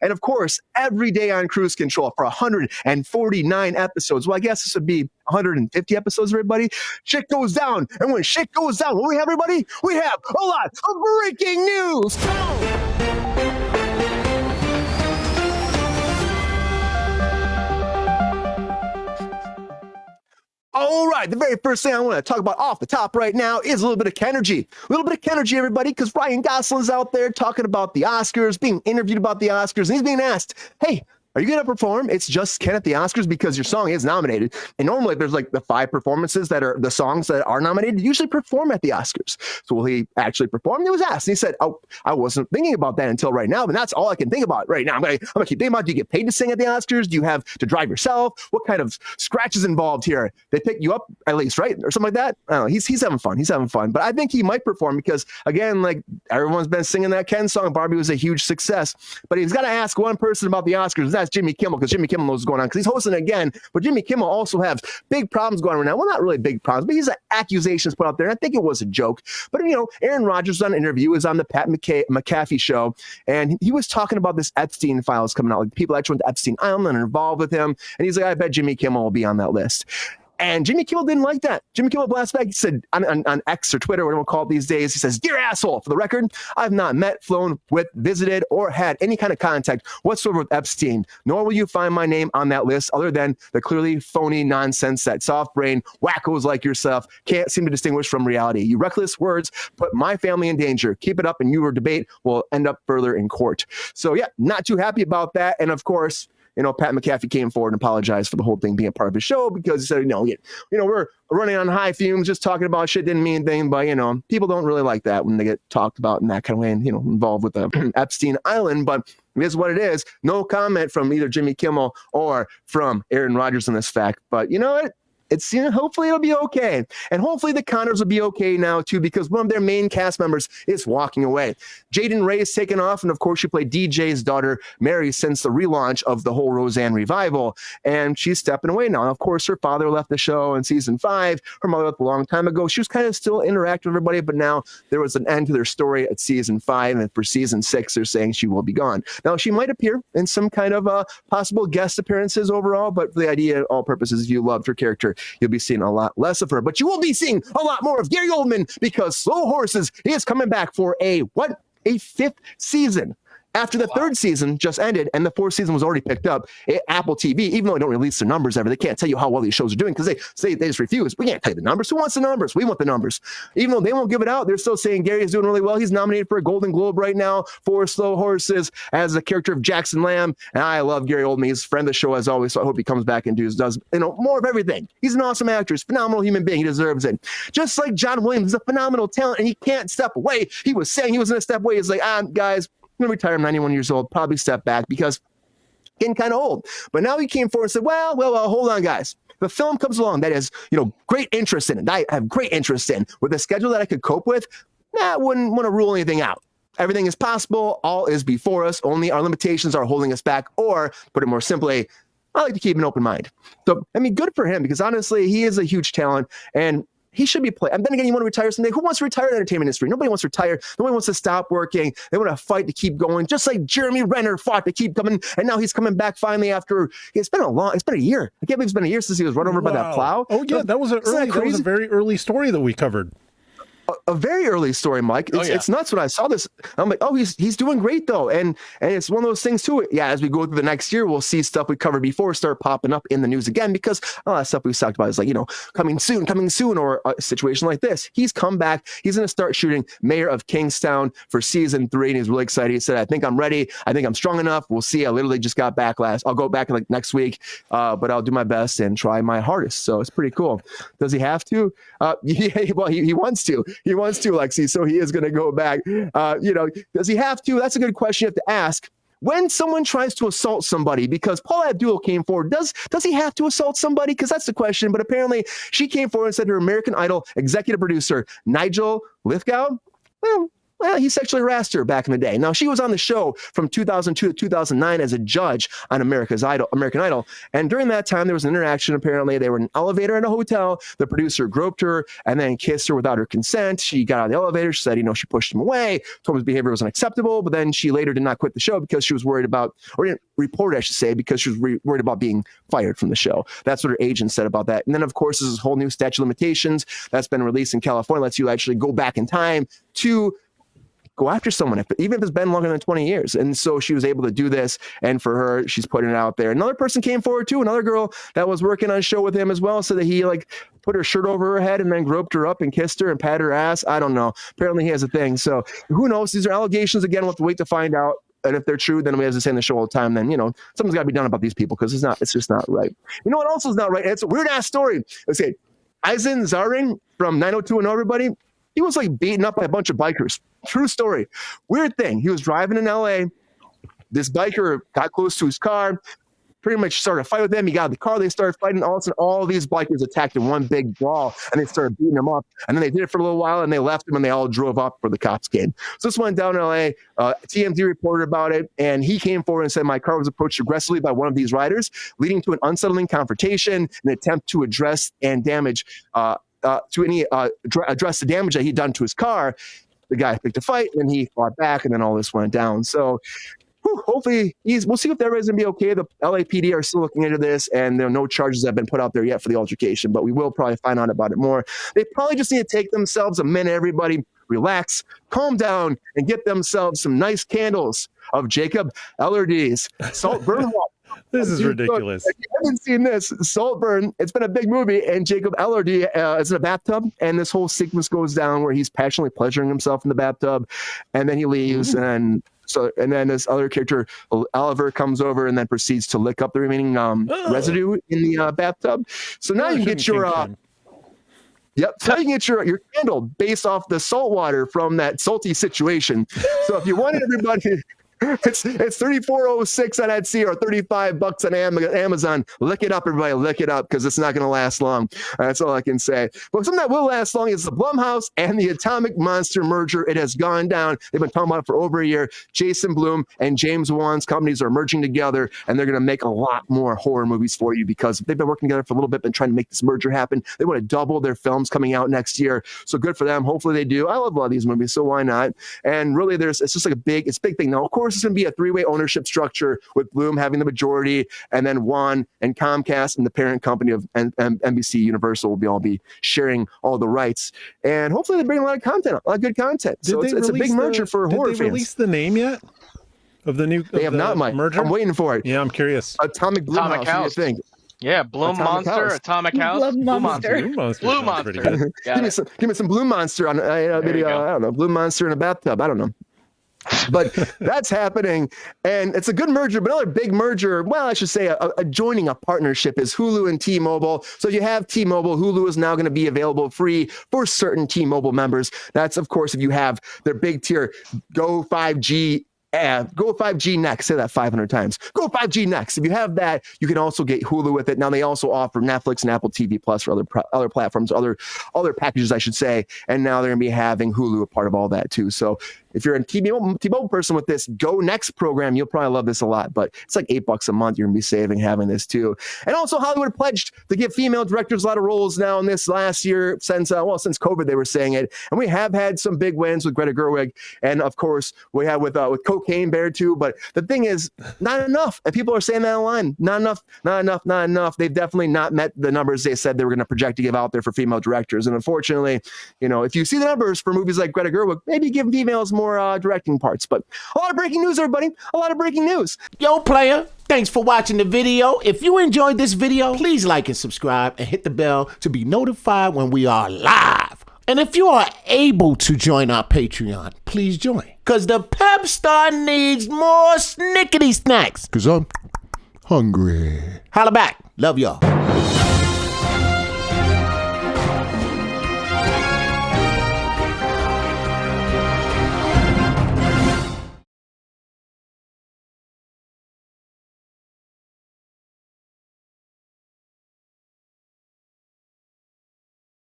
And of course, every day on Cruise Control for 149 episodes. Well, I guess this would be 150 episodes, everybody. Shit goes down. And when shit goes down, what we have, everybody? We have a lot of breaking news. All right, the very first thing I want to talk about off the top right now is a little bit of Kenergy. A little bit of Kenergy, everybody, because Ryan Gosling's out there talking about the Oscars, being interviewed about the Oscars, and he's being asked, hey, are you going to perform? It's just Ken at the Oscars because your song is nominated. And normally if there's like the 5 performances that are the songs that are nominated, you usually perform at the Oscars. So will he actually perform? He was asked. And he said, oh, I wasn't thinking about that until right now, but that's all I can think about right now. I'm going to keep thinking about, do you get paid to sing at the Oscars? Do you have to drive yourself? What kind of scratch is involved here? They pick you up at least, right? Or something like that. I don't know. He's having fun. He's having fun. But I think he might perform because, again, like everyone's been singing that Ken song. Barbie was a huge success. But he's got to ask one person about the Oscars. That's Jimmy Kimmel, because Jimmy Kimmel knows what's going on because he's hosting again. But Jimmy Kimmel also has big problems going on right now. Well, not really big problems, but he's accusations put out there. And I think it was a joke. But, Aaron Rodgers on an interview, was on the Pat McAfee show, and he was talking about this Epstein files coming out. Like people actually went to Epstein Island and are involved with him. And he's like, I bet Jimmy Kimmel will be on that list. And Jimmy Kimmel didn't like that. Jimmy Kimmel blasted back. He said on X or Twitter, whatever we'll call it these days, he says, dear asshole, for the record, I've not met, flown with, visited, or had any kind of contact whatsoever with Epstein, nor will you find my name on that list other than the clearly phony nonsense that soft brain wackos like yourself can't seem to distinguish from reality. You reckless words put my family in danger. Keep it up and your debate will end up further in court. So yeah, not too happy about that. And of course, Pat McAfee came forward and apologized for the whole thing being a part of his show because he said, we're running on high fumes, just talking about shit didn't mean anything. But, people don't really like that when they get talked about in that kind of way and, involved with the Epstein Island. But it is what it is. No comment from either Jimmy Kimmel or from Aaron Rodgers on this fact. But you know what? It's hopefully it'll be okay. And hopefully the Connors will be okay now too, because one of their main cast members is walking away. Jaden Ray is taken off, and of course she played DJ's daughter Mary since the relaunch of the whole Roseanne revival, and she's stepping away now. And of course her father left the show in season 5. Her mother left a long time ago. She was kind of still interacting with everybody, but now there was an end to their story at season 5, and for season 6 they're saying she will be gone. Now she might appear in some kind of possible guest appearances overall, but for the idea, all purposes, if you loved her character, you'll be seeing a lot less of her, but you will be seeing a lot more of Gary Oldman because Slow Horses is coming back for a 5th season. After the 3rd season just ended and the 4th season was already picked up at Apple TV, even though they don't release the numbers ever, they can't tell you how well these shows are doing because they say they just refuse. We can't tell you the numbers. Who wants the numbers? We want the numbers. Even though they won't give it out, they're still saying Gary is doing really well. He's nominated for a Golden Globe right now for Slow Horses as the character of Jackson Lamb. And I love Gary Oldman. He's a friend of the show as always, so I hope he comes back and does more of everything. He's an awesome actor. He's a phenomenal human being. He deserves it. Just like John Williams is a phenomenal talent and he can't step away. He was saying he was going to step away. He's like, guys, I'm going to retire. I'm 91 years old, probably step back because getting kind of old. But now he came forward and said, well, hold on, guys. If a film comes along that is, great interest in it, I have great interest in, with a schedule that I could cope with, I wouldn't want to rule anything out. Everything is possible. All is before us. Only our limitations are holding us back. Or, put it more simply, I like to keep an open mind. So, good for him because honestly, he is a huge talent and he should be playing. And then again, you want to retire someday. Who wants to retire in the entertainment industry? Nobody wants to retire. Nobody wants to stop working. They want to fight to keep going, just like Jeremy Renner fought to keep coming. And now he's coming back finally after it's been a year. I can't believe it's been a year since he was run over by that plow. Oh yeah, that was a very early story that we covered. A very early story, Mike. It's nuts when I saw this. I'm like, he's doing great though, and it's one of those things too. Yeah, as we go through the next year, we'll see stuff we covered before start popping up in the news again because a lot of stuff we've talked about is like coming soon, or a situation like this. He's come back. He's going to start shooting Mayor of Kingstown for season 3, and he's really excited. He said, "I think I'm ready. I think I'm strong enough. We'll see." I literally just got back I'll go back like next week, but I'll do my best and try my hardest. So it's pretty cool. Does he have to? Yeah, well, he wants to. He wants to, Lexi, so he is going to go back. Does he have to? That's a good question you have to ask. When someone tries to assault somebody, because Paula Abdul came forward, does he have to assault somebody? Because that's the question. But apparently she came forward and said her American Idol executive producer, Nigel Lithgow, well, well, he sexually harassed her back in the day. Now, she was on the show from 2002 to 2009 as a judge on American Idol. And during that time, there was an interaction. Apparently, they were in an elevator in a hotel. The producer groped her and then kissed her without her consent. She got out of the elevator. She said, she pushed him away, told him his behavior was unacceptable. But then she later did not quit the show because she was worried about, or didn't report it, I should say, because she was worried about being fired from the show. That's what her agent said about that. And then, of course, there's this whole new statute of limitations that's been released in California. Lets you actually go back in time to go after someone, even if it's been longer than 20 years. And so she was able to do this. And for her, she's putting it out there. Another person came forward too. Another girl that was working on a show with him as well. So that he put her shirt over her head and then groped her up and kissed her and patted her ass. I don't know. Apparently he has a thing. So who knows? These are allegations. Again, we'll have to wait to find out. And if they're true, then we have to say in the show all the time, then, something's got to be done about these people because it's just not right. You know what also is not right? It's a weird ass story. Let's say Eisen Zaring from 90210, everybody. He was beaten up by a bunch of bikers. True story. Weird thing. He was driving in LA. This biker got close to his car, pretty much started a fight with him. He got out of the car. They started fighting. All of a sudden, all these bikers attacked in one big brawl, and they started beating him up. And then they did it for a little while, and they left him, and they all drove up before the cops came. So this went down in LA. TMZ reported about it, and he came forward and said, my car was approached aggressively by one of these riders, leading to an unsettling confrontation, an attempt to address and damage address the damage that he'd done to his car. The guy picked a fight, and he fought back, and then all this went down. So hopefully we'll see if everybody's going to be okay. The LAPD are still looking into this, and there are no charges that have been put out there yet for the altercation, but we will probably find out about it more. They probably just need to take themselves a minute, everybody, relax, calm down, and get themselves some nice candles of Jacob Elordi's Saltburn Water. This is ridiculous. If you haven't seen this, Saltburn, it's been a big movie, and Jacob Elordi is in a bathtub, and this whole sequence goes down where he's passionately pleasuring himself in the bathtub, and then he leaves, and then this other character, Oliver, comes over and then proceeds to lick up the remaining residue in the bathtub. So now you can get your Yep. So you can get your candle based off the salt water from that salty situation. So if you wanted everybody, it's $34.06 on Etsy or $35 on Amazon. Lick it up, everybody. Lick it up because it's not going to last long. That's all I can say. But something that will last long is the Blumhouse and the Atomic Monster merger. It has gone down. They've been talking about it for over a year. Jason Blum and James Wan's companies are merging together, and they're going to make a lot more horror movies for you because they've been working together for a little bit, been trying to make this merger happen. They want to double their films coming out next year. So good for them. Hopefully they do. I love a lot of these movies, so why not? And really, it's just a big thing. Now, of course, it's going to be a three-way ownership structure with Bloom having the majority, and then Wan and Comcast and the parent company of NBC Universal will all be sharing all the rights. And hopefully they bring a lot of content, a lot of good content. So it's a big merger for horror fans. Did they release the name yet of the new? They have not, Mike. Merger? I'm waiting for it. Yeah, I'm curious. Atomic Blumhouse. What do you think? Yeah, Bloom Monster, Atomic House, Blue Monster. Blue Monster. Give me some Blue Monster on video. I don't know, Blue Monster in a bathtub. I don't know. But that's happening, and it's a good merger. But another big merger, well, I should say a joining a partnership is Hulu and T-Mobile. So you have T-Mobile. Hulu is now going to be available free for certain T-Mobile members. That's, of course, if you have their big tier Go 5G. Go 5G Next. Say that 500 times. Go 5G Next. If you have that, you can also get Hulu with it. Now they also offer Netflix and Apple TV Plus for other platforms, other packages, I should say. And now they're going to be having Hulu a part of all that too. So if you're a T-Mobile person with this Go Next program, you'll probably love this a lot. But it's like $8 a month you're going to be saving having this too. And also Hollywood pledged to give female directors a lot of roles now in this last year since COVID they were saying it. And we have had some big wins with Greta Gerwig, and of course we had with Cocaine Bear too. But the thing is, not enough. And people are saying that online. Not enough. They've definitely not met the numbers they said they were going to project to give out there for female directors. And unfortunately, if you see the numbers for movies like Greta Gerwig, maybe give females more directing parts. But a lot of breaking news, everybody. A lot of breaking news. Yo, player, thanks for watching the video. If you enjoyed this video, please like and subscribe and hit the bell to be notified when we are live. And if you are able to join our Patreon, please join. Because the Pep Star needs more snickety snacks. Because I'm hungry. Holla back. Love y'all.